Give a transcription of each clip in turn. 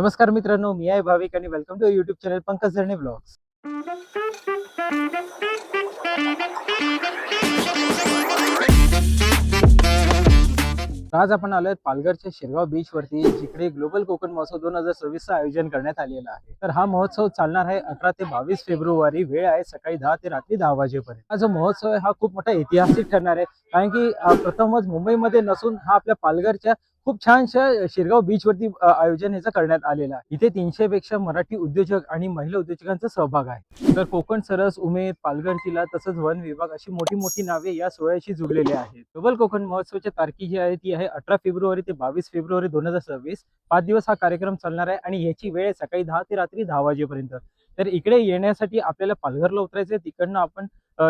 नमस्कार मित्रांनो, मी आहे भाविक आणि welcome to YouTube channel Pankaj Jharne blogs. आज आपण आलोय पालघरच्या शिरगाव बीच वरती, जिकडे ग्लोबल कोकण महोत्सव 2026 आयोजन करण्यात आलेलं आहे. तर हा महोत्सव चालणार आहे 18 ते 22 फेब्रुवारी. वेळ आहे सकाळी 10 ते रात्री 10 वाजेपर्यंत. हा जो महोत्सव आहे हा खूप मोठा ऐतिहासिक ठरणार आहे, कारण की प्रथमच मुंबईमध्ये नसून हा आपल्या पालघरच्या खूप छानशा शिरगाव बीच वरती आयोजन याचं करण्यात आलेलं आहे. इथे 300 पेक्षा मराठी उद्योजक आणि महिला उद्योजकांचा सहभाग आहे. तर कोकण सरस, उमेद, पालघर जिल्हा तसंच वन विभाग अशी मोठी मोठी नावे या सोहळ्याशी जुळलेली आहेत. ग्लोबल कोकण महोत्सवच्या तारखी जी आहे ती आहे 18 फेब्रुवारी ते 22 फेब्रुवारी 2026. 5 दिवस हा कार्यक्रम चालणार आहे आणि याची वेळ आहे सकाळी 10 ते रात्री 10 वाजेपर्यंत. तर इकडे येण्यासाठी आपल्याला पालघरला उतरायचं आहे. तिकडनं आपण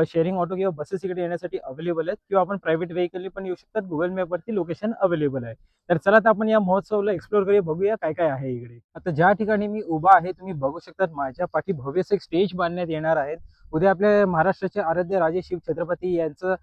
शेअरिंग ऑटो किंवा बसेस इकडे येण्यासाठी अवेलेबल आहेत, किंवा आपण प्रायव्हेट व्हेकलने पण येऊ शकतात. गुगल मॅपवरती लोकेशन अवेलेबल आहे. तर चला आता आपण या महोत्सवाला एक्सप्लोर करूया, बघूया काय काय आहे इकडे. आता ज्या ठिकाणी मी उभा आहे तुम्ही बघू शकता, माझ्या पाठी भव्य एक स्टेज बांधण्यात येणार आहे. उद्या आपल्या महाराष्ट्राचे आराध्य राजे शिव छत्रपती यांचं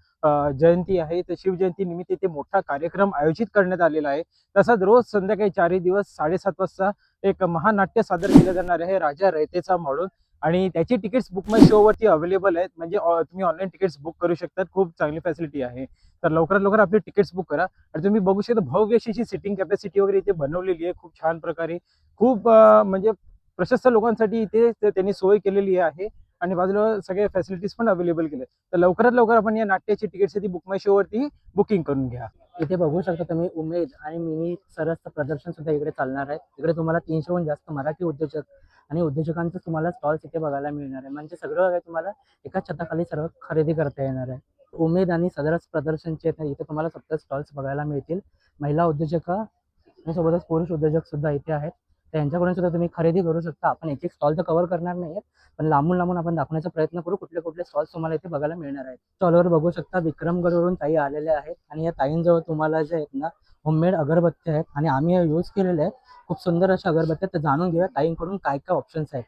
जयंती आहे. तर शिवजयंती निमित्त इथे मोठा कार्यक्रम आयोजित करण्यात आलेला आहे. तसाच रोज संध्याकाळी 4 दिवस 7:30 वाजता एक महानाट्य सादर केलं जाणार आहे, राजा रयतेचा म्हणून. आणि त्याची तिकीट्स बुक माय शो वरती अवेलेबल आहेत, म्हणजे तुम्ही ऑनलाईन तिकीट्स बुक करू शकता. खूप चांगली फॅसिलिटी आहे. तर लवकरात लवकर आपली तिकीट्स बुक करा. आणि तुम्ही बघू शकता भव्य अशी सिटिंग कॅपॅसिटी वगैरे इथे बनवलेली आहे खूप छान प्रकारे. खूप म्हणजे प्रशस्त लोकांसाठी इथे त्यांनी सोय केलेली आहे. आणि बाजूला सगळ्या फॅसिलिटीज पण अवेलेबल केल्या. तर लवकरात लवकर आपण या नाट्याची तिकीटसाठी बुक माय शो वरती बुकिंग करून घ्या. इथे बघू शकता तुम्ही उमेद आणि मिनी सरसचं प्रदर्शन सुद्धा इकडे चालणार आहे. इकडे तुम्हाला 300हून जास्त मराठी उद्योजक आणि उद्योजकांचं तुम्हाला स्टॉल्स इथे बघायला मिळणार आहे. म्हणजे सगळं काही तुम्हाला एकाच छताखाली सर्व खरेदी करता येणार आहे. उमेद आणि सदरच प्रदर्शनचे इथे तुम्हाला फक्त स्टॉल्स बघायला मिळतील. महिला उद्योजक आणि सोबतच पुरुष उद्योजक सुद्धा इथे आहेत. त्यांच्याकडून सुद्धा तुम्ही खरेदी करू शकता. आपण एक एक स्टॉल तर कव्हर करणार नाहीये, पण लांबून लांबून आपण दाखवण्याचा प्रयत्न करू कुठले कुठले स्टॉल्स तुम्हाला इथे बघायला मिळणार आहेत. स्टॉलवर बघू शकता विक्रमगडवरून ताई आलेल्या आहेत, आणि या ताईंजवळ तुम्हाला जे आहेत ना होममेड अगरबत्त्या आहेत, आणि आम्ही यूज केलेल्या आहेत. खूप सुंदर अशा अगरबत्त्या. तर जाणून घेऊया ताईंकडून काय काय ऑप्शन्स आहेत.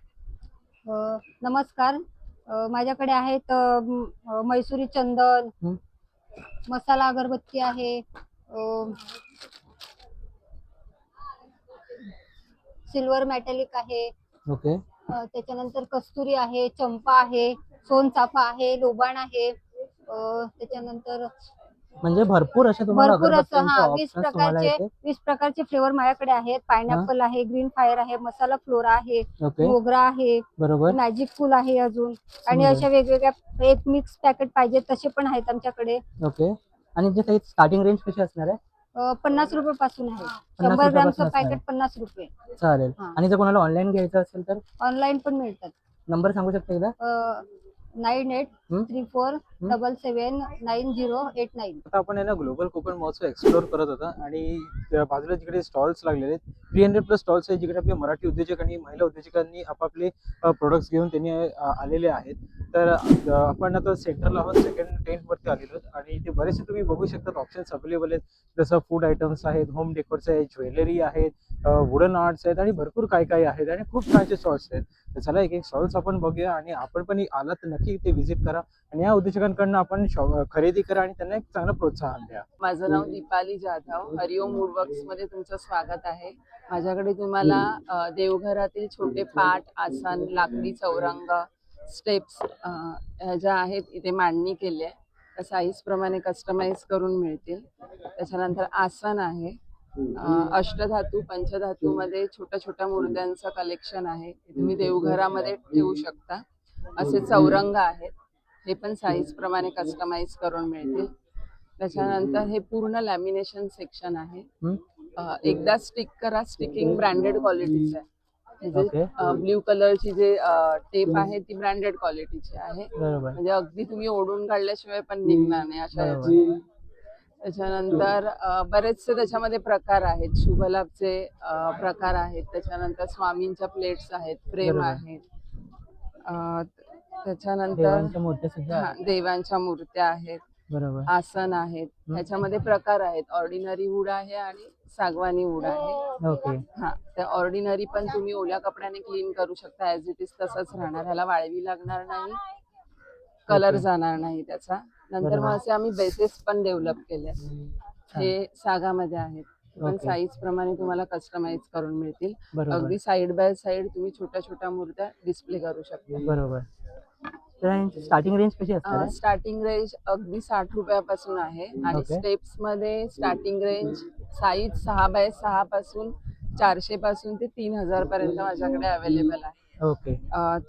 नमस्कार. माझ्याकडे आहेत मैसुरी चंदन, मसाला अगरबत्ती आहे, सिल्वर मॅटेलिक आहे, ओके. त्याच्यानंतर कस्तुरी आहे, चंपा आहे, सोनचाफा आहे, लोबाण आहे, त्याच्यानंतर म्हणजे भरपूर असे तुम्हाला भरपूर असं अगरबत्त्यांचे 20 ऑप्शन्स तुम्हाला प्रकारचे इथे. 20 प्रकारचे फ्लेवर माझ्याकडे आहेत. पायनॅपल आहे, ग्रीन फायर आहे, मसाला फ्लोरा आहे, ओके. मोगरा आहे, बरोबर. मॅजिक फूल आहे अजून. आणि सुंदर. अशा वेगवेगळ्या एक मिक्स पॅकेट पाहिजे तसे पण आहेत आमच्याकडे. ओके. आणि जे काही स्टार्टिंग रेंज कशी असणार आहे? 50 रुपये पासून आहे. 50 100 ग्रॅमचं रुपयापासून असणार पॅकेट आहे. 50 रुपये. चालेल. हा. आणि जर कोणाला ऑनलाईन घ्यायचं असेल तर ऑनलाईन पण मिळतात. नंबर सांगू शकता एकदा? 9834779089. आता आपण आहे ना ग्लोबल कोकण महोत्सव एक्सप्लोर करत होता, आणि त्या बाजूला जिकडे स्टॉल्स लागलेले आहेत 300+ स्टॉल्स आहेत, जिकडे आपले मराठी उद्योजक आणि महिला उद्योजकांनी आपापले प्रोडक्ट्स घेऊन त्यांनी आलेले आहेत. तर आपण आता सेंटरला आहोत, सेकंड टेंट वरती आलेलो आहोत, आणि इथे बरेचसे तुम्ही बघू शकता ऑप्शन्स अवेलेबल आहेत. जसं फूड आयटम्स आहेत, होम डेकोरचे आहेत, ज्वेलरी आहेत, वुडन आर्ट्स आहेत, आणि भरपूर काय काय आहेत, आणि खूप छानसे स्टॉल्स आहेत. तर चला एक एक स्टॉल्स आपण बघूया, आणि आपण पण आला तर नक्की इथे व्हिजिट करा, आणि या उद्योजकांकडून आपण खरेदी करा आणि त्यांना एक चांगलं प्रोत्साहन द्या. माझं नाव दीपाली जाधव. हरिओम वुडवर्क्स मध्ये तुमचं स्वागत आहे. माझ्याकडे तुम्हाला देवघरातील छोटे पाट, आसन, लाकडी चौरंग, स्टेप्स ज्या आहेत इथे मांडणी केली आहे. त्या साईज प्रमाणे कस्टमाइज करून मिळतील. त्याच्यानंतर आसन आहे, अष्टधातू पंचधातू मध्ये छोट्या छोट्या मूर्त्यांचं कलेक्शन आहे, तुम्ही देवघरामध्ये ठेवू शकता. असे चौरंग आहेत, हे पण साईज प्रमाणे कस्टमाइज करून मिळतील. त्याच्यानंतर हे पूर्ण लॅमिनेशन सेक्शन आहे. एकदा स्टिक करा, स्टिकिंग ब्रँडेड क्वालिटीचं आहे. ब्ल्यू कलरची जे टेप आहे ती ब्रँडेड क्वालिटीची आहे, म्हणजे अगदी तुम्ही ओढून काढल्याशिवाय पण निघणार नाही अशा याची. त्याच्यानंतर बरेचसे त्याच्यामध्ये प्रकार आहेत, शुभलाभचे प्रकार आहेत. त्याच्यानंतर स्वामींच्या प्लेट्स आहेत, फ्रेम आहेत. त्याच्यानंतर देवांच्या मूर्त्या आहेत, आसन आहेत. त्याच्यामध्ये प्रकार आहेत, ऑर्डिनरी वूड आहे आणि सागवानी वूड आहे. हा, त्या ऑर्डिनरी पण तुम्ही ओल्या कपड्याने क्लीन करू शकता, ऍज इट इज तसंच राहणार. ह्याला वाळवी लागणार नाही, कलर जाणार नाही त्याचा. नंतर मग असे आम्ही बेसेस पण डेव्हलप केले, हे सागामध्ये आहेत. पण Okay. साईज प्रमाणे तुम्हाला कस्टमाइज करून मिळतील. बरोबर अगदी साइड बाय साइड तुम्ही छोट्या छोट्या मूर्त्या डिस्प्ले करू शकता. बरोबर. तर स्टार्टिंग रेंज कशी असणार आहे? स्टार्टिंग रेंज अगदी 60 रुपयापासून आहे आणि Okay. स्टेप्स मध्ये स्टार्टिंग रेंज साईज 6 बाय 6 पासून 400 पासून ते 3000 पर्यंत माझ्याकडे अवेलेबल आहे. ओके.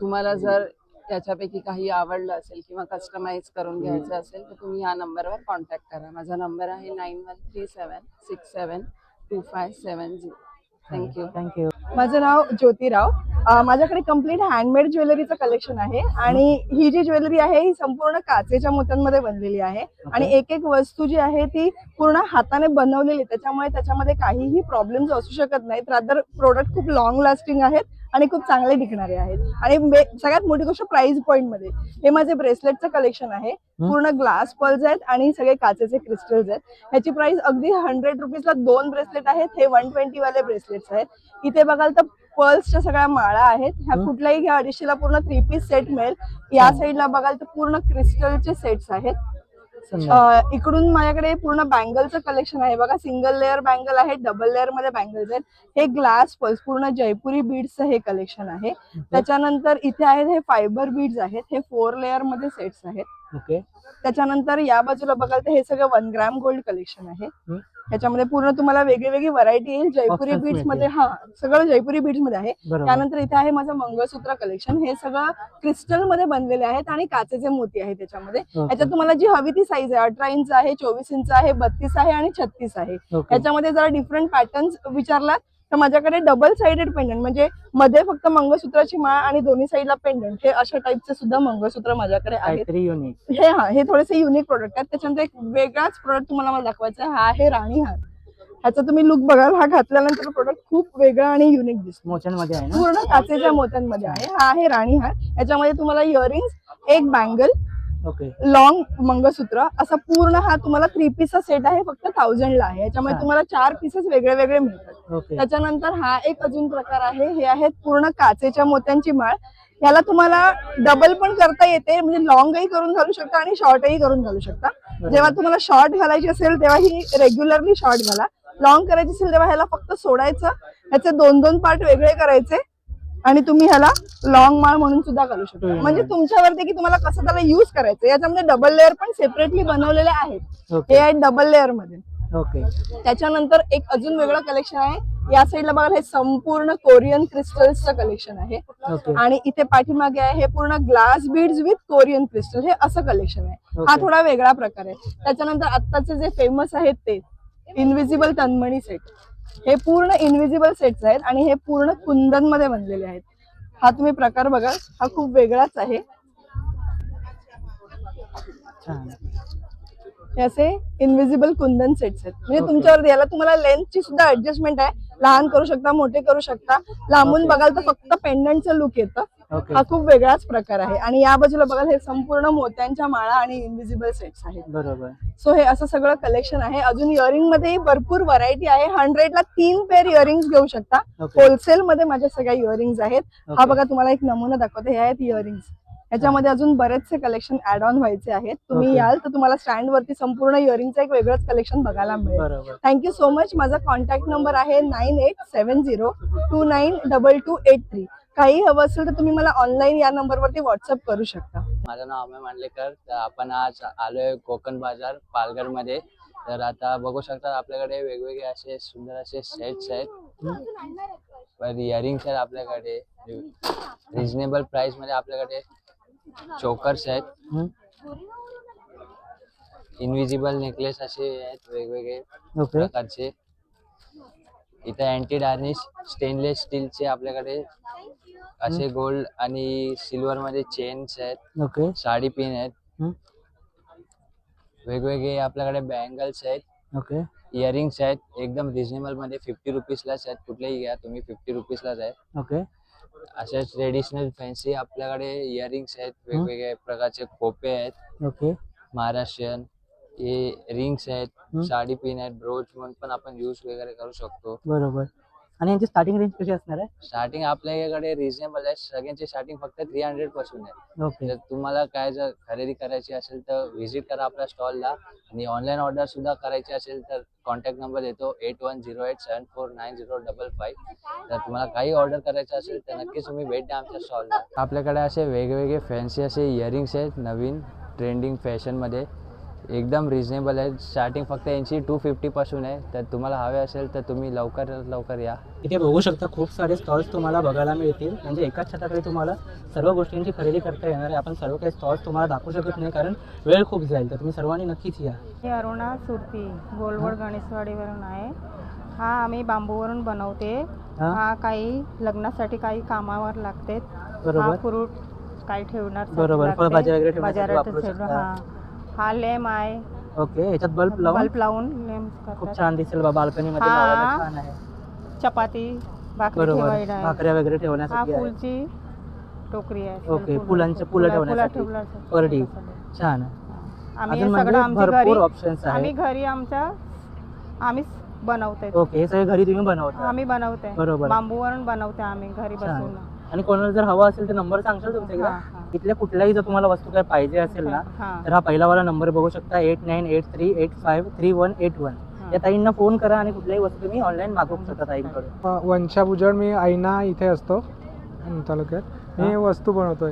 तुम्हाला जर त्याच्यापैकी काही आवडलं असेल किंवा कस्टमाइज करून घ्यायचं असेल तर तुम्ही या नंबरवर कॉन्टॅक्ट करा. माझा नंबर आहे 9137672570. थँक्यू. थँक्यू. माझं नाव ज्योतिराव. माझ्याकडे कम्प्लीट हँडमेड ज्वेलरीचं कलेक्शन आहे आणि ही जी ज्वेलरी आहे ही संपूर्ण काचेच्या मोत्यांमध्ये बनलेली आहे आणि एक एक वस्तू जी आहे ती पूर्ण हाताने बनवलेली, त्याच्यामुळे त्याच्यामध्ये काहीही प्रॉब्लेम्स असू शकत नाहीत. रादर प्रोडक्ट खूप लॉंग लास्टिंग आहेत आणि खूप चांगले टिकणारे आहेत. आणि सगळ्यात मोठी गोष्ट प्राइस पॉइंट मध्ये, हे माझे ब्रेसलेटचं कलेक्शन आहे. पूर्ण ग्लास पर्ल्स आहेत आणि सगळे काचेचे क्रिस्टल्स आहेत. ह्याची प्राइस अगदी 100 रुपीजला 2 ब्रेसलेट आहेत. हे 120 वाले ब्रेसलेट्स आहेत. इथे बघाल तर पर्ल्सच्या सगळ्या माळा आहेत. ह्या कुठल्याही घ्या 250 पूर्ण 3 पीस सेट मिळेल. या साईडला बघाल तर पूर्ण क्रिस्टलचे सेट्स आहेत. इकडून माझ्याकडे पूर्ण बँगलचं कलेक्शन आहे बघा. सिंगल लेअर बँगल आहे, डबल लेअर मध्ये बँगल्स आहेत. हे ग्लास पर्ल्स पूर्ण जयपुरी बीड्सचं हे कलेक्शन आहे. त्याच्यानंतर इथे आहेत हे फायबर बीड्स आहेत. हे 4 लेअर मध्ये सेट्स आहेत. ओके. त्याच्यानंतर या बाजूला बघाल तर हे सगळं 1 ग्रॅम गोल्ड कलेक्शन आहे. त्याच्यामध्ये पूर्ण तुम्हाला वेगळी वेगळी व्हरायटी येईल जयपुरी Options बीड्स मध्ये. मिळतील. हा, सगळं जयपुरी बीड्स मध्ये आहे. बरोबर. त्यानंतर इथे आहे माझं मंगळसूत्र कलेक्शन. हे सगळं क्रिस्टल मध्ये बनलेले आहेत आणि काचेचे मोती आहेत त्याच्यामध्ये. याच्यात तुम्हाला जी हवी ती साईज आहे, 18 इंच आहे, 24 इंच आहे, 32 आहे आणि 36 आहे. ओके. याच्यामध्ये जरा डिफरंट पॅटर्न्स विचारलात तर माझ्याकडे डबल साइडेड पेंडंट, म्हणजे मध्ये फक्त मंगळसूत्राची माळ आणि दोन्ही साईडला पेंडंट, हे अशा टाईपचे सुद्धा मंगळसूत्र माझ्याकडे आहेत. काहीतरी युनिक. हे थोडेसे युनिक प्रोडक्ट आहेत. त्याच्यानंतर एक वेगळाच प्रोडक्ट तुम्हाला मला दाखवायचा आहे. हा आहे राणी हार. ह्याचा तुम्ही लुक बघाल, हा घातल्यानंतर प्रोडक्ट खूप वेगळा आणि युनिक दिसतो. मोत्यांमध्ये आहे ना? पूर्ण काचेच्या मोत्यांमध्ये आहे. हा आहे राणी हार. याच्यामध्ये तुम्हाला इयरिंग्स, एक बँगल, ओके. लॉंग मंगळसूत्र, असा पूर्ण हा तुम्हाला 3 पीसचा सेट आहे. फक्त 1000 ला आहे. याच्यामध्ये तुम्हाला 4 पीसेस वेगळे वेगळे मिळतात. ओके. त्याच्यानंतर हा एक अजून प्रकार आहे. हे आहेत पूर्ण काचेच्या मोत्यांची माळ. याला तुम्हाला डबल पण करता येते, म्हणजे लॉंगही करून घालू शकता आणि शॉर्टही करून घालू शकता. जेव्हा तुम्हाला शॉर्ट घालायची असेल तेव्हा ही रेग्युलरली शॉर्ट घाला. लॉंग करायची असेल तेव्हा ह्याला फक्त सोडायचं, ह्याचे 2-2 पार्ट वेगळे करायचे आणि तुम्ही ह्याला लॉंग माळ म्हणून सुद्धा घालू शकता. म्हणजे तुमच्यावरती की तुम्हाला कसं त्याला युज करायचं. याच्यामध्ये डबल लेअर पण सेपरेटली बनवलेले आहेत. ओके. हे आहेत डबल लेअर मध्ये. ओके. त्याच्यानंतर एक अजून वेगळं कलेक्शन आहे. या साईडला बघा, हे संपूर्ण कोरियन क्रिस्टल्सचं कलेक्शन आहे. ओके. आणि इथे पाठीमागे आहे हे पूर्ण glass beads with Korean crystal, हे असं कलेक्शन आहे. हा ओके. थोडा वेगळा प्रकार आहे. त्याच्यानंतर आत्ताचे जे फेमस आहेत ते इनविजिबल तन्मणी सेट. हे पूर्ण इनविजिबल सेट्स आहेत आणि हे पूर्ण कुंदन मध्ये बनलेले आहेत. हा तुम्ही प्रकार बघा, हा खूप वेगळाच आहे. छान. हे असे इनविजिबल कुंदन सेट्स आहेत. म्हणजे ओके. तुमच्यावर याला तुम्हाला लेंथची सुद्धा ऍडजस्टमेंट आहे. लहान करू शकता, मोठे करू शकता. लांबून ओके. बघाल तर फक्त पेंडंटचं लुक येतं. ओके. हा खूप वेगळाच प्रकार आहे. आणि या बाजूला बघाल हे संपूर्ण मोत्यांच्या माळा आणि इनविजिबल सेट्स आहेत. बरोबर. सो हे असं सगळं कलेक्शन आहे. अजून इयरिंग मध्ये भरपूर व्हरायटी आहे. 100 ला 3 पेअर इयरिंग्स घेऊ शकता. ओके. होलसेल मध्ये माझ्या सगळ्या इयरिंग्स आहेत. हा ओके. बघा, तुम्हाला एक नमुना दाखवते. हे आहेत इयरिंग्स. याच्यामध्ये अजून बरेचसे कलेक्शन ऍड ऑन व्हायचे आहेत. तुम्ही ओके. याल तर तुम्हाला स्टँड वरती संपूर्ण इयरिंगचं एक वेगळंच कलेक्शन बघायला मिळेल. बरोबर. Thank you so much. माझा कॉन्टॅक्ट नंबर आहे 9870292283. काही हवं असेल तर तुम्ही मला ऑनलाईन या नंबरवरती व्हॉट्सअप करू शकता. माझं नाव अमय मांडलेकर. तर आपण आज आलोय कोकण बाजार पालघर मध्ये. तर आता बघू शकता आपल्याकडे वेगवेगळे असे सुंदर असे सेट्स आहेत. इयरिंग्स आहेत आपल्याकडे. रिजनेबल प्राइस मध्ये आपल्याकडे चोकर्स आहेत. इनविजिबल नेकलेस असे आहेत वेगवेगळे ओके. प्रकारचे. इथे अँटी डार्निश स्टेनलेस स्टीलचे आपल्याकडे असे गोल्ड आणि सिल्वर मध्ये चेन्स आहेत. ओके. साडी पिन आहेत. वेगवेगळे आपल्याकडे बँगल्स आहेत. ओके. इयरिंग्स आहेत. एकदम रिजनेबल मध्ये 50 रुपीजलाच आहेत. कुठलेही घ्या तुम्ही 50 रुपीजलाच आहे. ओके. असे ट्रेडिशनल फॅन्सी आपल्याकडे इयरिंग्स आहेत. वेगवेगळे प्रकारचे खोपे आहेत. ओके. महाराष्ट्रीयन हे रिंग्स आहेत. साडी पिन आहेत. ब्रोच म्हणून पण आपण यूज वगैरे करू शकतो. बरोबर. आणि यांची स्टार्टिंग रेंज कशी असणार आहे? स्टार्टिंग आपल्याकडे रिझनेबल आहे, सगळ्यांची स्टार्टिंग फक्त 300 पासून आहे. ओके. जर तुम्हाला काय जर खरेदी करायची असेल तर व्हिजिट करा आपल्या स्टॉलला, आणि ऑनलाईन ऑर्डर सुद्धा करायची असेल तर कॉन्टॅक्ट नंबर देतो 8108749055. तर तुम्हाला काही ऑर्डर करायचं असेल तर नक्कीच तुम्ही भेट द्या आमच्या स्टॉलला. आपल्याकडे असे वेगवेगळे फॅन्सी असे इयरिंग्स आहेत नवीन ट्रेंडिंग फॅशनमध्ये, एकदम रिजनेबल आहे. स्टार्टिंग फक्त यांची 250 पासून आहे. तर तुम्हाला हवे असेल तर तुम्ही लवकर या. इथे बघू शकता खूप सारे स्टॉल्स तुम्हाला बघायला मिळतील. म्हणजे एकाच छताखाली तुम्हाला सर्व गोष्टींची खरेदी करता येणार आहे. आपण सर्व काही स्टॉल्स तुम्हाला दाखवू शकत नाही कारण वेळ खूप जाईल, तर तुम्ही सर्वांनी नक्कीच या. मी अरुणा सुरती गोलवड गणेशवाडीवरून आहे. हा आम्ही बांबूवरून बनवते. हा काही लग्नासाठी काही कामावर लागते. बरोबर. हा फ्रूट काही ठेवणार बरोबर, फळभाज्या वगैरे ठेवण्यासाठी वापरू बाजारात शकता. हा लेम आहे. ओके, याच्यात बल्ब लावून लावून लेम खूप करतात. छान दिसेल बाबा, बाल्कनीमध्ये हा. लावायला छान आहे. चपाती भाकरी बरोबर, ठेवायला आहे. भाकऱ्या वगैरे हा ठेवण्यासाठी आहे. फुलची टोकरी आहे. ओके, फुलं ठेवण्यासाठी पर डे. छान आहे. आम्ही अजून हे म्हणजे सगळं आमच्या भरपूर घरी ऑप्शन्स आम्ही आहेत. घरी आम्हीच बनवते. ओके, हे सगळे घरी तुम्ही बनवता? आम्ही बनवते. बरोबर. बांबूवरून बनवते आम्ही घरी छान. बसून. आणि कोणाला जर हवा असेल तर नंबर सांगशाल तुमच्याकडे? हा, हा. इथल्या कुठल्याही जर तुम्हाला वस्तू काय पाहिजे असेल ना हा. तर हा पहिला वाला नंबर बघू शकता 8983853181. या ताईंना फोन करा आणि कुठल्याही वस्तू तुम्ही ऑनलाईन मागवू शकता ताईंकडून. वंशा बुजड, मी आईना इथे असतो तालुक्यात. मी वस्तू बनवतोय.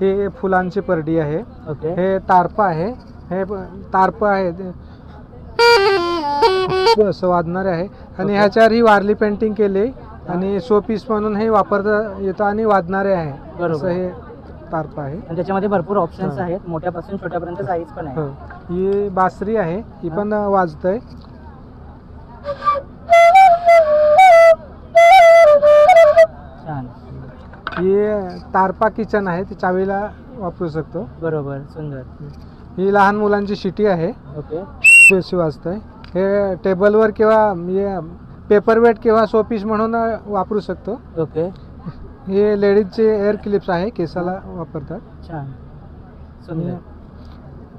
हे फुलांची परडी आहे. ओके. हे तारपा आहे. हे तारपा आहे असं वाजणारे आहे. आणि ह्याच्यावर ही वारली पेंटिंग केली आणि शो पीस म्हणून हे वापरता येतं आणि वाजणारे आहे. बरोबर. असं हे तारपा आहे. आणि त्याच्यामध्ये भरपूर ऑप्शन्स हा. आहेत, मोठ्यापासून छोट्यापर्यंत साईज पण आहे. हो. ही बासरी आहे, ही पण वाजतंय. छान. ही तारपा किचन आहे, ती चावीला वापरू शकतो. बरोबर, सुंदर. ही लहान मुलांची शिटी आहे, ओके. बेसी वाजतंय. हे टेबलवर किंवा पेपरवेट किंवा शोपीस म्हणून वापरू शकतो. ओके. हे लेडीजचे एअर क्लिप्स आहे, केसाला वापरतात. छान, सुंदर.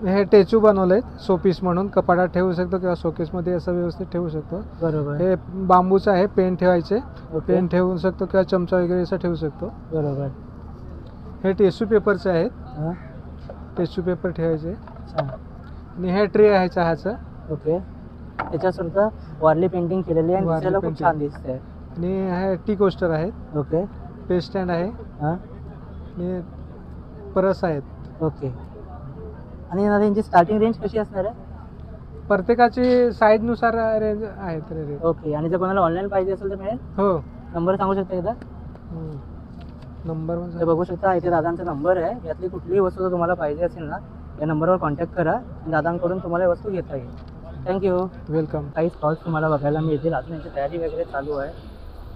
हे टेचू बनवले शोपीस म्हणून, कपाटात ठेवू शकतो किंवा शोकेसमध्ये असं व्यवस्थित ठेवू शकतो. बरोबर. हे बांबूचं आहे, पेन ठेवायचे, ओके. पेन ठेवू शकतो किंवा चमचा वगैरे असं ठेवू शकतो. बरोबर. हे टिश्यू पेपरचे आहेत, हा. टिश्यू पेपर ठेवायचे. छान. आणि हे ट्रे आहे चहाचं. ओके. त्याच्यासुद्धा वारली पेंटिंग केलेली आहे आणि वारली दिसायला खूप पेंटिंग. छान दिसते. आणि हे टी कोस्टर आहेत, ओके. पेन स्टँड आहे हा. आणि परस आहेत. ओके. आणि यांची स्टार्टिंग रेंज कशी असणार आहे? प्रत्येकाची साईजनुसार रेंज आहेत रेट. ओके. आणि जर कोणाला ऑनलाईन पाहिजे असेल तर मिळेल? हो. नंबर सांगू शकता एकदा? नंबर तर बघू शकता इथे दादांचा नंबर आहे. यातली कुठलीही वस्तू जर तुम्हाला पाहिजे असेल ना या नंबरवर कॉन्टॅक्ट करा आणि दादांकडून तुम्हाला वस्तू घेता येईल. थँक्यू. वेलकम. काही स्टॉल्स तुम्हाला बघायला मिळतील. अजून यांची तयारी वगैरे चालू आहे.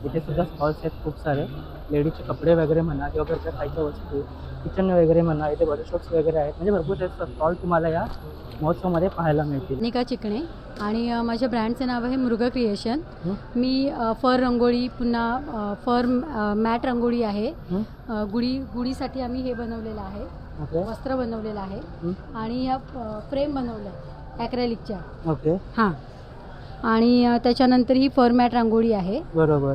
इथे सुद्धा स्टॉल्स आहेत खूप सारे. लेडीजचे कपडे वगैरे म्हणा किंवा घरच्या खायच्या वस्तू, किचन वगैरे म्हणा, इथे बडे शॉप्स वगैरे आहेत. म्हणजे भरपूर स्टॉल तुम्हाला या महोत्सवमध्ये पाहायला मिळतील. निका चिकणे आणि माझ्या ब्रँडचे नाव आहे मृग क्रिएशन. मी फर रंगोळी, पुन्हा फर मॅट रंगोळी आहे. गुढीसाठी आम्ही हे बनवलेलं आहे, ओके. वस्त्र बनवलेलं आहे आणि या फ्रेम बनवल्या ॲक्रेलिकच्या. ओके. हां. आणि त्याच्यानंतर ही फर मॅट रांगोळी आहे. बरोबर.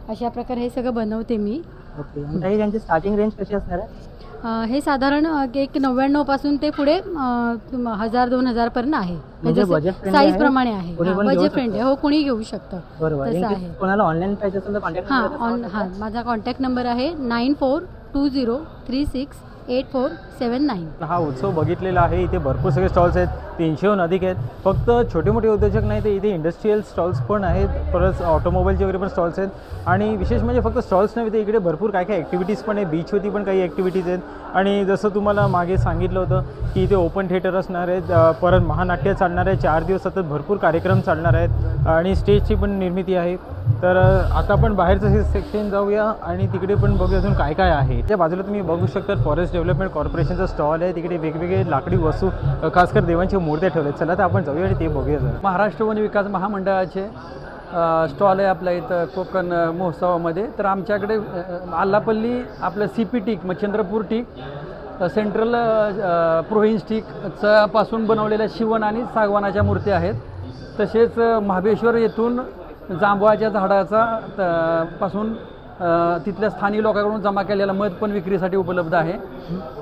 अशा प्रकारे हे सगळं बनवते मी. ओके. आणि काही त्यांची स्टार्टिंग रेंज कशी असणार आहे? हे साधारण एक 99 पासून ते पुढे 1000-2000 पर्यंत आहे. म्हणजे budget friendly साईज आहे? प्रमाणे आहे. कोणी पण घेऊ बजेट शकतं? फ्रेंडली हो, कोणी घेऊ शकतं. बरोबर. तसं In case आहे. कोणाला ऑनलाईन पाहिजे असेल तर कॉन्टॅक्ट माझा कॉन्टॅक्ट नंबर आहे 9420368479. हा उत्सव बघितलेला आहे. इथे भरपूर सगळे स्टॉल्स आहेत, 300हून अधिक आहेत. फक्त छोटे मोठे उद्योजक नाही तर इथे इंडस्ट्रीयल स्टॉल्स पण आहेत, परत ऑटोमोबाईलचे वगैरे पण स्टॉल्स आहेत. आणि विशेष म्हणजे फक्त स्टॉल्स नाही तर इकडे भरपूर काय काय ॲक्टिव्हिटीज पण आहे. बीचवरती पण काही ॲक्टिव्हिटीज आहेत. आणि जसं तुम्हाला मागे सांगितलं होतं की इथे ओपन थिएटर असणार आहेत, परत महानाट्य चालणार आहे. 4 दिवस सतत भरपूर कार्यक्रम चालणार आहेत आणि स्टेजची पण निर्मिती आहे. तर आता आपण बाहेरचं सेक्शन जाऊया आणि तिकडे पण बघूया अजून काय काय आहे. त्या बाजूला तुम्ही बघू शकता फॉरेस्ट डेव्हलपमेंट कॉर्पोरेशनचा स्टॉल आहे. तिकडे वेगवेगळे लाकडी वस्तू, खासकर देवांच्या मूर्त्या ठेवल्या. चला तर आपण जाऊया आणि ते बघूया जरा. महाराष्ट्र वन विकास महामंडळाचे स्टॉल आहे आपल्या इथं कोकण महोत्सवामध्ये. तर आमच्याकडे आल्लापल्ली आपलं CP टीक, मग चंद्रपूर टीक, सेंट्रल प्रोव्हिन्स टीकचा पासून बनवलेल्या शिवण आणि सागवानाच्या मूर्ती आहेत. तसेच महाबळेश्वर येथून जांभळाच्या झाडाचा पासून तिथल्या स्थानिक लोकांकडून जमा केलेला मध पण विक्रीसाठी उपलब्ध आहे.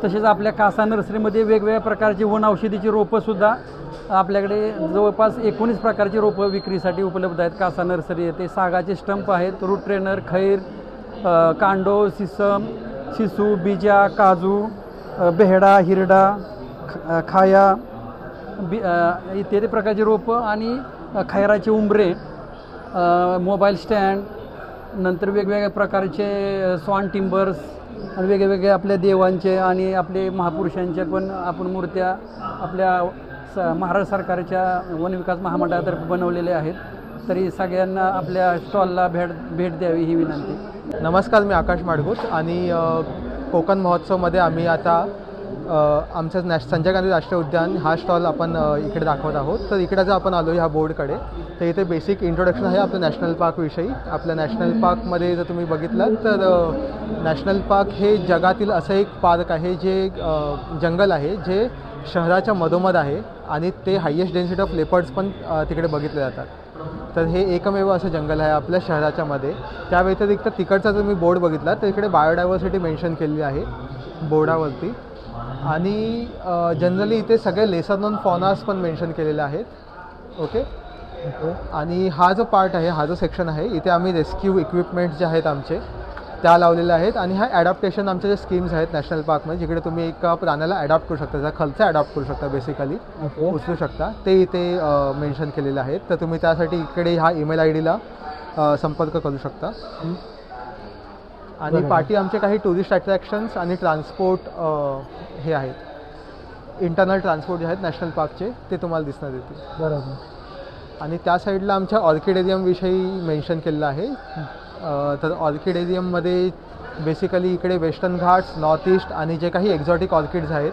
तसेच आपल्या कासा नर्सरीमध्ये वेगवेगळ्या प्रकारची वन औषधीची रोपंसुद्धा आपल्याकडे जवळपास 19 प्रकारची रोपं विक्रीसाठी उपलब्ध आहेत. कासा नर्सरी येते. सागाचे स्टंप आहेत, रूट ट्रेनर, खैर, कांडो, सिसम, शिसू, बिजा, काजू, बेहडा, हिरडा, खाया इत्यादी प्रकारची रोपं आणि खैराचे उंबरे, मोबाईल स्टँड, नंतर वेगवेगळ्या प्रकारचे स्वान टिंबर्स आणि वेगवेगळे आपल्या देवांचे आणि आपले महापुरुषांच्या पण आपण मूर्त्या आपल्या महाराष्ट्र सरकारच्या वन विकास महामंडळातर्फे बनवलेले आहेत. तरी सगळ्यांना आपल्या स्टॉलला भेट द्यावी ही विनंती. नमस्कार, मी आकाश माडगूळ आणि कोकण महोत्सवमध्ये आम्ही आता आमचं संजय गांधी राष्ट्रीय उद्यान हा स्टॉल आपण इकडे दाखवत आहोत. तर इकडे जर आपण आलो ह्या बोर्डकडे तर इथे बेसिक इंट्रोडक्शन आहे आपल्या नॅशनल पार्कविषयी. आपल्या नॅशनल पार्कमध्ये जर तुम्ही बघितलं तर नॅशनल पार्क हे जगातील असं एक पार्क आहे जे जंगल आहे जे शहराच्या मधोमध आहे आणि ते हायेस्ट डेन्सिटी ऑफ लेपर्ड्स पण तिकडे बघितले जातात. तर हे एकमेव असं जंगल आहे आपल्या शहराच्या मध्ये. त्या व्यतिरिक्त तिकडचा जर मी बोर्ड बघितला तर इकडे बायोडायव्हर्सिटी मेन्शन केलेली आहे बोर्डावरती आणि जनरली इथे सगळे लेसर नोन फॉनास पण मेन्शन केलेले आहेत. ओके. आणि हा जो पार्ट आहे, हा जो सेक्शन आहे, इथे आम्ही रेस्क्यू इक्विपमेंट्स जे आहेत आमचे त्या लावलेल्या आहेत आणि ह्या ॲडॅप्टेशन आमचे जे स्कीम्स आहेत नॅशनल पार्कमध्ये जिकडे तुम्ही एका प्राण्याला ॲडॉप्ट करू शकता, त्याचा खर्च ॲडॉप्ट करू शकता, बेसिकली उचलू शकता, ते इथे मेन्शन केलेले आहेत. तर तुम्ही त्यासाठी इकडे ह्या ईमेल IDला संपर्क करू शकता. आणि पाठी आमचे काही टुरिस्ट अट्रॅक्शन्स आणि ट्रान्सपोर्ट हे आहेत, इंटरनल ट्रान्सपोर्ट जे आहेत नॅशनल पार्कचे ते तुम्हाला दिसणार येतील. बरोबर. आणि त्या साईडला आमच्या ऑर्किडेरियमविषयी मेन्शन केलेलं आहे. तर ऑर्किडेरियममध्ये बेसिकली इकडे वेस्टर्न घाट्स, नॉर्थ ईस्ट आणि जे काही एक्झॉटिक ऑर्किड्स आहेत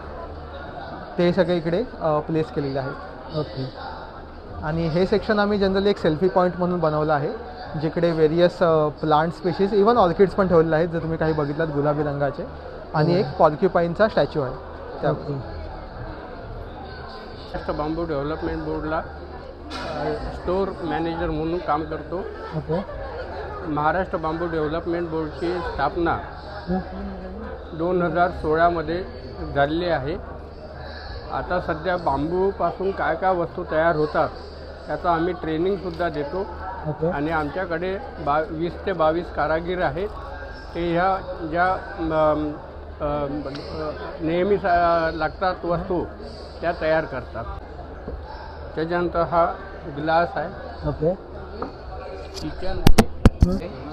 ते सगळे इकडे प्लेस केलेले आहेत. ओके. आणि हे सेक्शन आम्ही जनरली एक सेल्फी पॉईंट म्हणून बनवलं आहे जिकडे various plant species, even orchids पण ठेवलेले आहेत जर तुम्ही काही बघितलात गुलाबी रंगाचे. आणि एक पॉर्क्युपाईनचा स्टॅच्यू आहे त्या. महाराष्ट्र बांबू डेव्हलपमेंट बोर्डला स्टोअर मॅनेजर म्हणून काम करतो. ओके. महाराष्ट्र बांबू डेव्हलपमेंट बोर्डची स्थापना 2016मध्ये झालेली आहे. आता सध्या बांबूपासून काय काय वस्तू तयार होतात त्याचं आम्ही ट्रेनिंगसुद्धा देतो. आणि आमच्याकडे 20 ते 22 कारागीर आहेत. ते ह्या ज्या नेहमी लागतात वस्तू त्या तयार करतात. त्याच्यानंतर हा ग्लास आहे. Okay. Kitchen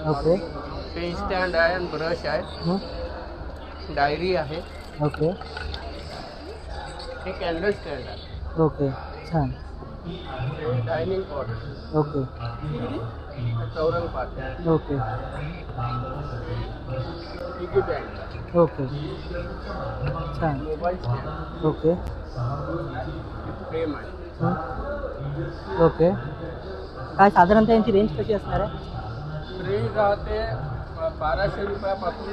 okay. Pen stand आहे आणि ब्रश आहे. डायरी आहे. ओके. हे कॅन्डल स्टँड आहे. ओके. छान. Dining pot. ओके. चौरंग पाट. ओके. Piggy bank. ओके. छान. Mobile stand. ओके. फ्रेम आहे. ओके. काय साधारणतः यांची रेंज कशी असणार आहे? रेंज राहते 1200 रुपयापासून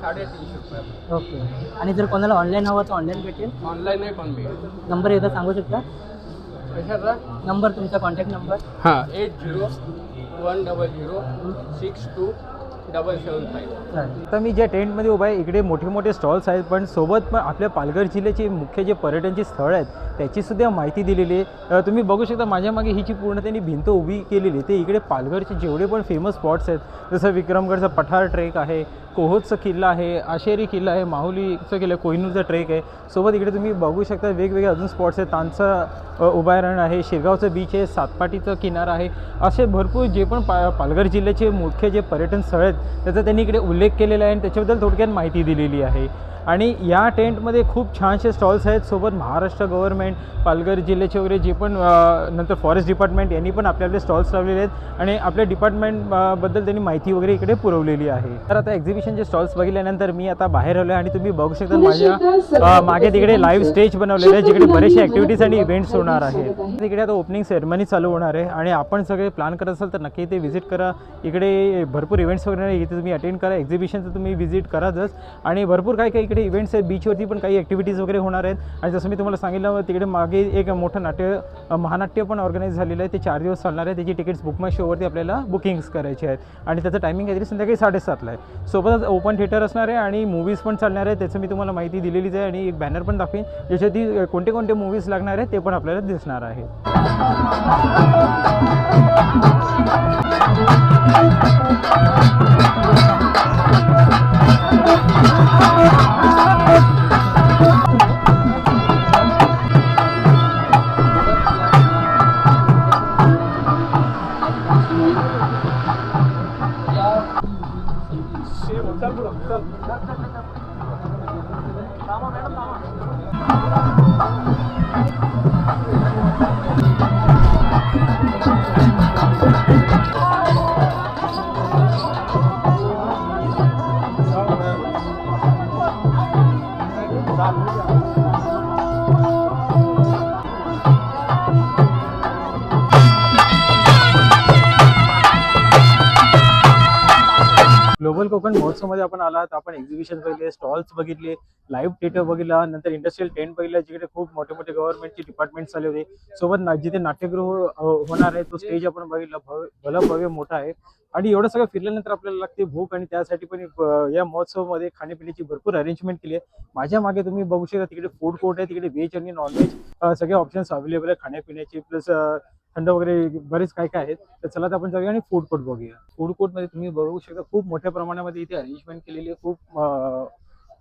350 रुपयापर्यंत. ओके. आणि जर कोणाला ऑनलाईन हवं तर ऑनलाईन भेटेल? ऑनलाईनही पण मिळेल. नंबर एकदा सांगू शकता? कशाचा नंबर, तुमचा कॉन्टॅक्ट नंबर? हां, 80-100-62-775. आता मी ज्या टेंटमध्ये उभा आहे इकडे मोठे मोठे स्टॉल्स आहेत, पण सोबत पण आपल्या पालघर जिल्ह्याचे मुख्य जे पर्यटनचे स्थळ आहेत त्याचीसुद्धा माहिती दिलेली आहे. तुम्ही बघू शकता माझ्या मागे ही जी पूर्ण त्यांनी भिंत उभी केलेली ते इकडे पालघरचे जेवढे पण फेमस स्पॉट्स आहेत जसं विक्रमगडचा पठार ट्रेक आहे, कोहोतचा किल्ला आहे, आशेरी किल्ला आहे, माहुलीचा किल्ला, कोहिनूरचा ट्रेक आहे. सोबत इकडे तुम्ही बघू शकता वेगवेगळे अजून स्पॉट्स आहेत. तानचा उभारण आहे, शिरगावचं बीच आहे, सातपाटीचं किनारा आहे. असे भरपूर जे पण पालघर जिल्ह्याचे मुख्य जे पर्यटन स्थळ आहेत त्याचा त्यांनी इकडे उल्लेख केलेला आहे आणि त्याच्याबद्दल थोडक्यात माहिती दिलेली आहे. आणि या टेंटमध्ये खूप छानसे स्टॉल्स आहेत. सोबत महाराष्ट्र गव्हर्नमेंट, पालघर जिल्ह्याचे वगैरे जे पण नंतर फॉरेस्ट डिपार्टमेंट यांनी पण आपल्याकडे स्टॉल्स लावलेले आहेत आणि आपल्या डिपार्टमेंटबद्दल त्यांनी माहिती वगैरे इकडे पुरवलेली आहे. तर आता एक्झिबिशनचे स्टॉल्स बघितल्यानंतर मी आता बाहेर आलो आणि तुम्ही बघू शकता माझ्या मागे तिकडे लाईव्ह स्टेज बनवलेले आहे जिकडे बरेचसे ॲक्टिव्हिटीज आणि इव्हेंट्स होणार आहेत. तिकडे आता ओपनिंग सेरेमनी चालू होणार आहे आणि आपण सगळे प्लॅन करत असाल तर नक्की इथे व्हिजिट करा. इकडे भरपूर इव्हेंट्स वगैरे इथे तुम्ही अटेंड करा. एक्झिबिशनचं तुम्ही व्हिजिट कराच आणि भरपूर काय काय इकडे तिकडे इव्हेंट्स आहेत, बीचवरती पण काही ॲक्टिव्हिटीज वगैरे होणार आहेत आणि जसं मी तुम्हाला सांगितलं तिकडे मागे एक मोठं महानाट्य पण ऑर्गनाईज झालेलं आहे. ते 4 दिवस चालणार आहे. त्याची तिकीट्स बुक माय शोवरती आपल्याला बुकिंग्स करायची आहेत आणि त्याचं टायमिंग काहीतरी संध्याकाळी 7:30ला आहे. सोबतच ओपन थिएटर असणार आहे आणि मूवीज पण चालणार आहे. त्याचं मी तुम्हाला माहिती दिलेलीच आहे आणि एक बॅनर पण दाखवेन ज्याच्यावरती कोणते कोणते मूवीज लागणार आहेत ते पण आपल्याला दिसणार आहे. ग्लोबल कोकण महोत्सवमध्ये आपण आलात. आपण एक्झिबिशन बघितले, स्टॉल्स बघितले, लाईव्ह थिएटर बघितला, नंतर इंडस्ट्रियल टेंट बघितला जिकडे खूप मोठे मोठे गव्हर्नमेंटचे डिपार्टमेंट्स आले होते. सोबत जिथे नाट्यगृह होणार आहे तो स्टेज आपण बघितला, भव्य मोठा आहे. आणि एवढं सगळं फिरल्यानंतर आपल्याला लागते भूक आणि त्यासाठी पण या महोत्सवामध्ये खाण्यापिण्याची भरपूर अरेंजमेंट केली आहे. माझ्या मागे तुम्ही बघू शकता तिकडे फूड कोर्ट आहे. तिकडे व्हेज आणि नॉनव्हेज सगळे ऑप्शन्स अवेलेबल आहे खाण्यापिण्याचे, प्लस थंड वगैरे बरेच काय काय आहेत. तर चला आपण जाऊया आणि फूड कोर्ट बघूया. फूड कोर्टमध्ये तुम्ही बघू शकता खूप मोठ्या प्रमाणामध्ये इथे अरेंजमेंट केलेली आहे. खूप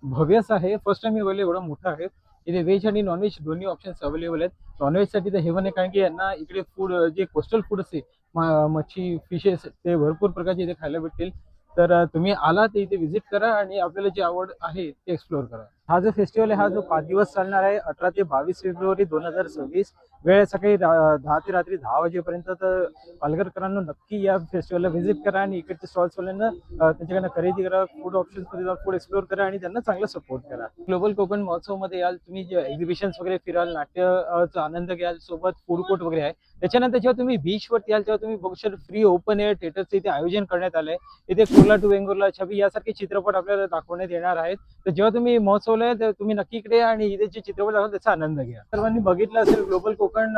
भव्यच आहे. फर्स्ट टाइम मी बघले एवढं मोठं आहे. इथे व्हेज आणि नॉनव्हेज दोन्ही ऑप्शन्स अवेलेबल आहेत. नॉनव्हेजसाठी तर हेवन आहे कारण की यांना इकडे फूड जे कोस्टल फूड असते मच्छी फिशेस ते भरपूर प्रकारचे इथे खायला भेटतील. तर तुम्ही आला तर इथे व्हिजिट करा आणि आपल्याला जी आवड आहे ते एक्सप्लोअर करा. हा जो फेस्टिवल आहे हा जो 5 दिवस चालणार आहे 18 ते 22 फेब्रुवारी 2026. वेळ सकाळी 10 ते रात्री 10 वाजेपर्यंत. तर पालघरकरांना नक्की या फेस्टिवलला व्हिजिट करा आणि इकडचे स्टॉल्सवाल्यांना त्यांच्याकडनं खरेदी करा, फूड ऑप्शन्समध्ये जाऊन फूड एक्सप्लोअर करा आणि त्यांना चांगला सपोर्ट करा. ग्लोबल कोकण महोत्सवमध्ये याल तुम्ही जे एक्झिबिशन्स वगैरे फिराल, नाट्याचा आनंद घ्याल, सोबत फूड कोर्ट वगैरे आहे. त्याच्यानंतर जेव्हा तुम्ही बीचवरती याल तेव्हा तुम्ही बघू शकता फ्री ओपन एअर थिएटरचं इथे आयोजन करण्यात आलंय. इथे कुर्ला टू वेंगुर्ला, छबी यासारखे चित्रपट आपल्याला दाखवण्यात येणार आहेत. तर जेव्हा तुम्ही महोत्सवला तर तुम्ही नक्की इकडे या आणि इथे जे चित्रपट दाखवून त्याचा आनंद घ्या. सर्वांनी बघितलं असेल ग्लोबल कोकण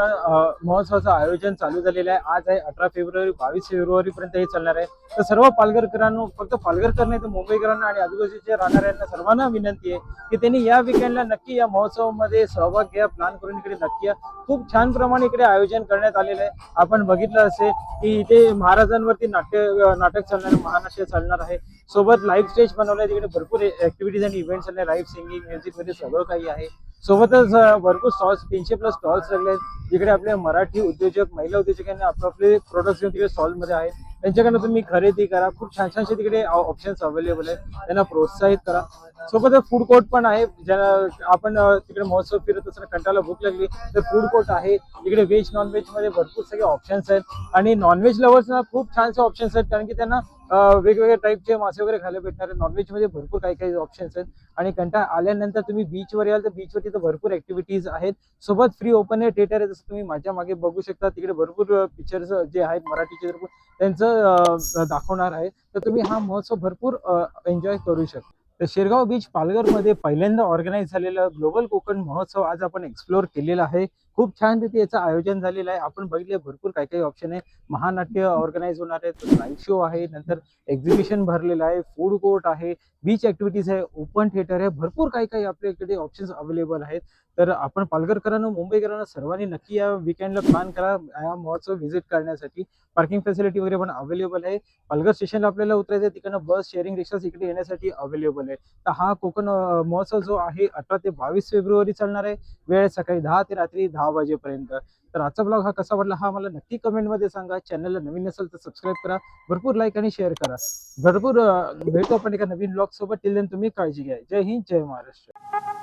महोत्सवाचं आयोजन चालू झालेलं आहे. आज आहे 18 फेब्रुवारी 22 फेब्रुवारी पर्यंत हे चालणार आहे. तर सर्व पालघरकरांना, फक्त पालघरकर नाही तर मुंबईकरांना आणि आजूबाजूच्या राहणाऱ्यांना सर्वांना विनंती आहे की त्यांनी या विकेंडला नक्की या महोत्सवामध्ये सहभाग घ्या. प्लॅन करून इकडे नक्की या. खूप छान प्रमाणे इकडे आयोजन करण्यात आलेलं आहे. आपण बघितलं असेल की इथे महाराजांवरती नाटक चालणार आहे, महानाट्य चालणार आहे. सोबत लाईव्ह स्टेज बनवलंय. तिकडे भरपूर ऍक्टिव्हिटीज आणि इव्हेंट्स चालले, लाईव्ह सिंगिंग, म्युझिक मध्ये सगळं काही आहे. सोबतच भरपूर स्टॉल्स, 300+ स्टॉल्स लागले आहेत जिकडे आपले मराठी उद्योजक, महिला उद्योजकांनी आपले प्रोडक्ट्स घेऊन तिकडे स्टॉल मध्ये आहेत. त्यांच्याकडनं तुम्ही खरेदी करा. खूप छान छानसे तिकडे ऑप्शन्स अवेलेबल आहेत. त्यांना प्रोत्साहित करा. सोबत फूड कोर्ट पण आहे. ज्याला आपण तिकडे महोत्सव फिरत असताना कंटाळा भूक लागली तर फूड कोर्ट आहे. इकडे व्हेज नॉनव्हेज मध्ये भरपूर सगळे ऑप्शन्स आहेत आणि नॉनव्हेज लवर्सना खूप छानसे ऑप्शन्स आहेत कारण की त्यांना वेगवेगळ्या टाईपचे मासे वगैरे खायला भेटणार आहेत. नॉनव्हेज मध्ये भरपूर काही काही ऑप्शन्स आहेत आणि कंटाळा आल्यानंतर तुम्ही बीचवर याल तर बीचवरती तर भरपूर ऍक्टिव्हिटीज आहेत. सोबत फ्री ओपन एअर थिएटर आहे. जसं तुम्ही माझ्या मागे बघू शकता तिकडे भरपूर पिक्चर्स जे आहेत मराठी चित्रपट त्यांचं दाखवणार आहे. तर तुम्ही हा महोत्सव भरपूर एन्जॉय करू शकता. तर शेरगाव बीच पालघरमध्ये पहिल्यांदा ऑर्गनाईज झालेला ग्लोबल कोकण महोत्सव आज आपण एक्सप्लोअर केलेला आहे. खूप छान रीती याचं आयोजन झालेलं आहे. आपण बघितले भरपूर काही काही ऑप्शन आहे. महानाट्य ऑर्गनाईज होणार आहे, लाईव्ह शो आहे, नंतर एक्झिबिशन भरलेलं आहे, फूड कोर्ट आहे, बीच ऍक्टिव्हिटीज आहे, ओपन थिएटर आहे. भरपूर काही काही आपल्याकडे ऑप्शन्स अवेलेबल आहेत. तर आपण पालघरकरांना, मुंबईकरांना सर्वांनी नक्की या विकेंडला प्लॅन करा या महोत्सव व्हिजिट करण्यासाठी. पार्किंग फॅसिलिटी वगैरे पण अवेलेबल आहे. पालघर स्टेशनला आपल्याला उतरायचं आहे, तिकडनं बस, शेअरिंग रिक्षास इकडे येण्यासाठी अवेलेबल आहे. तर हा कोकण महोत्सव जो आहे 18 ते 22 फेब्रुवारी चालणार आहे. वेळ सकाळी 10 ते रात्री 10 वाजेपर्यंत. तर आजचा ब्लॉग हा कसा वाटला हा मला नक्की कमेंटमध्ये सांगा. चॅनलला नवीन असेल तर सबस्क्राईब करा, भरपूर लाईक आणि शेअर करा. भरपूर भेटू आपण एका नवीन ब्लॉग सोबत. टिल देन तुम्ही काळजी घ्या. जय हिंद, जय महाराष्ट्र.